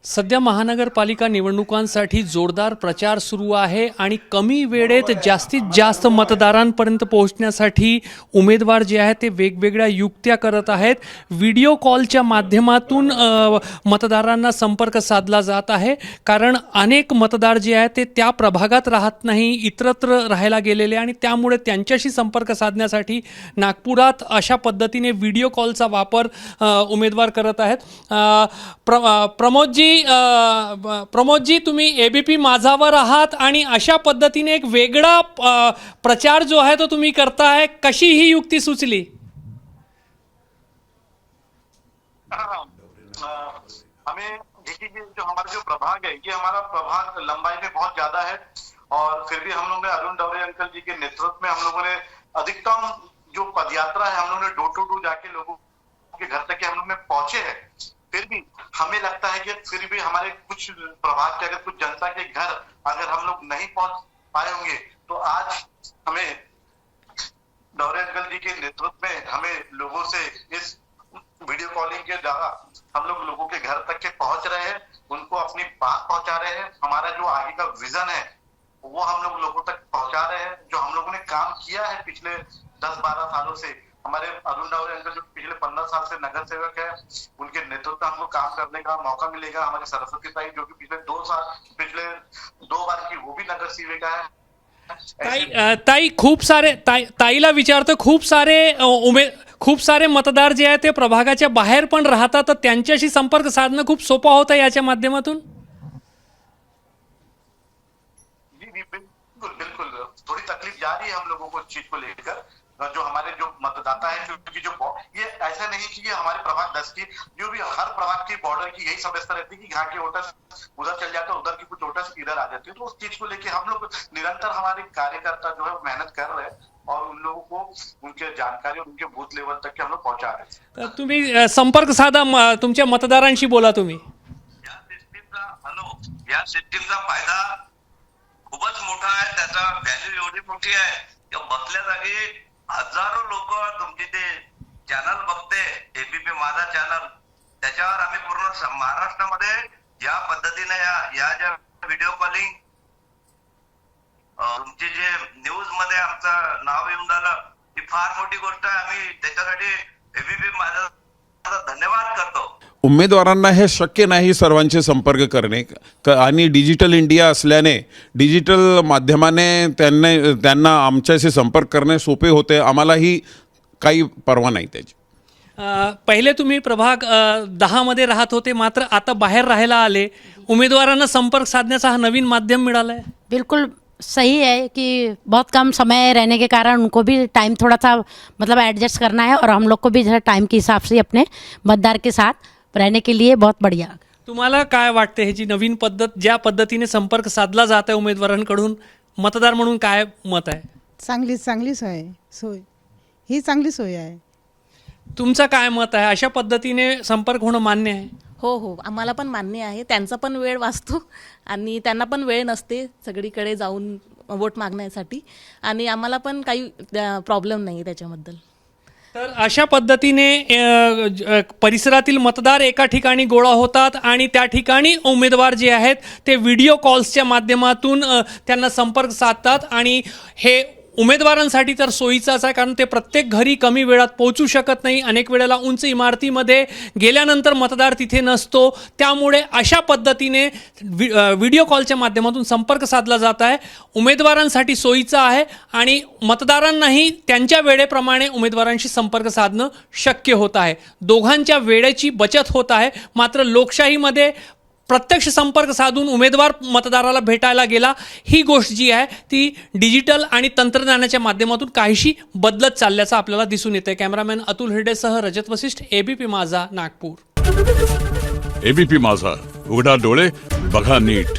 सध्या महानगरपालिका निवडणुकांसाठी जोरदार प्रचार सुरू आहे आणि कमी वेळेत जास्तीत जास्त मतदारांपर्यंत पोहोचण्यासाठी उमेदवार जे आहेत ते वेगवेगळ्या युक्त्या करत आहेत। व्हिडिओ कॉलच्या माध्यमातून मतदारांना संपर्क साधला जात आहे, कारण अनेक मतदार जे आहेत ते त्या प्रभागात राहत नाही, इतरत्र राहायला गेलेले, आणि त्यामुळे त्यांच्याशी संपर्क साधण्यासाठी नागपुरात अशा पद्धतीने व्हिडिओ कॉलचा वापर उमेदवार करत आहेत। प्रमोदजी, तुम्ही एबीपी माझावर आहात आणि अशा पद्धतीने एक वेगळा प्रचार जो आहे तो तुम्ही करताय, कशी ही युक्ती सुचली? हमें देखिए कि जो हमारा जो प्रभाग है, ये हमारा प्रभाग लंबाई में बहुत ज्यादा है, और फिर भी हम लोग ने अरुण डवरे अंकल जी के नेतृत्व में हम लोगों ने अधिकतम जो पदयात्रा है हम लोगों ने डोर टू डोर जाके लोगों के घर तक हम लोग में पहुंचे हैं। फिर भी हमें लगता है कि फिर भी हमारे कुछ प्रभाग के अगर कुछ जनता के घर अगर हम लोग नहीं पहुंच पाए होंगे, तो आज हमें डवरे अंकल जी के नेतृत्व में हमें लोगों से इस वीडियो कॉलिंग के द्वारा हम लोग लोगों के घर तक के पहुंच रहे हैं, उनको अपनी बात पहुंचा रहे हैं। हमारा जो आगे का विजन है वो हम लोग लोगों तक पहुंचा रहे हैं। जो हम लोगों ने काम किया है पिछले 10-12 सालों से, हमारे अरुण डवरे अंकल जो पिछले 15 साल से नगर सेवक है, उनके नेतृत्व में हमको काम करने का मौका मिलेगा। हमारे सरस्वती ताई जो कि पिछले 2 बार की वो भी नगर सेविका है। ताई ताईला विचारतो, खूप सारे मतदार जे आहेत ते प्रभागाच्या बाहेर पण राहतात, तर त्यांच्याशी संपर्क साधणं खूप सोपं होतं याच्या माध्यमातून। जी बिल्कुल बिल्कुल, थोड़ी तकलीफ जा रही है हम लोगों को इस चीज को लेकर। जो हमारे जो मतदाता है, क्योंकि जो ये ऐसा नहीं कि ये हमारे प्रभाग 10 की, जो भी हर प्रभाग की बॉर्डर की यही समस्या रहती है कि यहाँ के वोटर्स उधर चल जाते हैं, उधर की कुछ वोटर्स इधर आ जाते हैं। तो उस चीज को लेके हम लोग निरंतर हमारे कार्यकर्ता जो है मेहनत कर रहे हैं और उन लोगों को उनके जानकारी और उनके बूथ लेवल तक के हम लोग पहुंचा रहे हैं। तर तुम्ही संपर्क साधा, तुमच्या मतदारांशी बोला तुम्ही। या सिस्टीमचा फायदा खूपच मोठा आहे, त्याचा व्हॅल्यू एवढी मोठी आहे की बसल्या जागी हजारो लोक तुमचे ते चॅनल बघते, एबीपी माझा चॅनल, त्याच्यावर आम्ही पूर्ण महाराष्ट्रामध्ये या पद्धतीने या ज्या व्हिडिओ कॉलिंग तुमचे जे न्यूज मध्ये आमचं नाव येऊन झालं, ही फार मोठी गोष्ट आहे। आम्ही त्याच्यासाठी एबीपी माझा धन्यवाद करतो। उमेदवारांना हे शक्य नाही सर्वांचे संपर्क करणे, आणि डिजिटल इंडिया असल्याने डिजिटल माध्यमाने त्यांना आमच्याशी संपर्क करणे सोपे होते। आम्हालाही काही परवा नाही त्याची। पहिले तुम्ही प्रभाग 10 मध्ये राहत होते, मात्र आता बाहेर राहायला आले, उमेदवारांना संपर्क साधण्याचा हा नवीन माध्यम मिळाला है। बिल्कुल सही है कि बहुत कम समय रहने के कारण उनको भी टाइम थोड़ा सा मतलब एडजस्ट करना है, और हम लोग को भी जो है टाइम के हिसाब से अपने मतदार के साथ रहने के लिए बहुत बढ़िया। तुम्हाला काय वाटते ह्याची नवीन पद्धत, ज्या पद्धतीने संपर्क साधला जात आहे उमेदवारांकडून, मतदार म्हणून काय मत आहे? चांगली सोय ही चांगली सोय आहे। तुमचं काय मत आहे? अशा पद्धतीने संपर्क होणं मान्य आहे? हो, आम्हाला पण मान्य आहे। त्यांचा पण वेळ वाचतो आणि त्यांना पण वेळ नसते सगळीकडे जाऊन वोट मागण्यासाठी, आणि आम्हाला पण काही प्रॉब्लेम नाही त्याच्याबद्दल। तर अशा पद्धतीने परिसरातील मतदार एका ठिकाणी गोळा होतात आणि त्या ठिकाणी उमेदवार जे आहेत ते व्हिडिओ कॉल्सच्या माध्यमातून त्यांना संपर्क साधतात, आणि हे उमेदवारांसाठी तर सोयीचाच आहे, कारण ते प्रत्येक घरी कमी वेळात पोहोचू शकत नाही। अनेक वेळेला उंच इमारतीमध्ये गेल्यानंतर मतदार तिथे नसतो, त्यामुळे अशा पद्धतीने व्हिडिओ कॉलच्या माध्यमातून संपर्क साधला जात आहे। उमेदवारांसाठी सोयीचा आहे आणि मतदारांनाही त्यांच्या वेळेप्रमाणे उमेदवारांशी संपर्क साधणं शक्य होत आहे। दोघांच्या वेळेची बचत होत आहे। मात्र लोकशाहीमध्ये प्रत्यक्ष संपर्क साधून उमेदवार मतदाराला भेटायला गेला, ही गोष्ट जी आहे ती डिजिटल आणि तंत्रज्ञानाच्या माध्यमातून काहीशी बदलत चालल्याचं आपल्याला दिसून येते। कॅमेरामॅन अतुल हिरडेसह रजत वशिष्ठ, एबीपी माझा, नागपूर। एबीपी माझा, उघडा डोळे बघा नीट।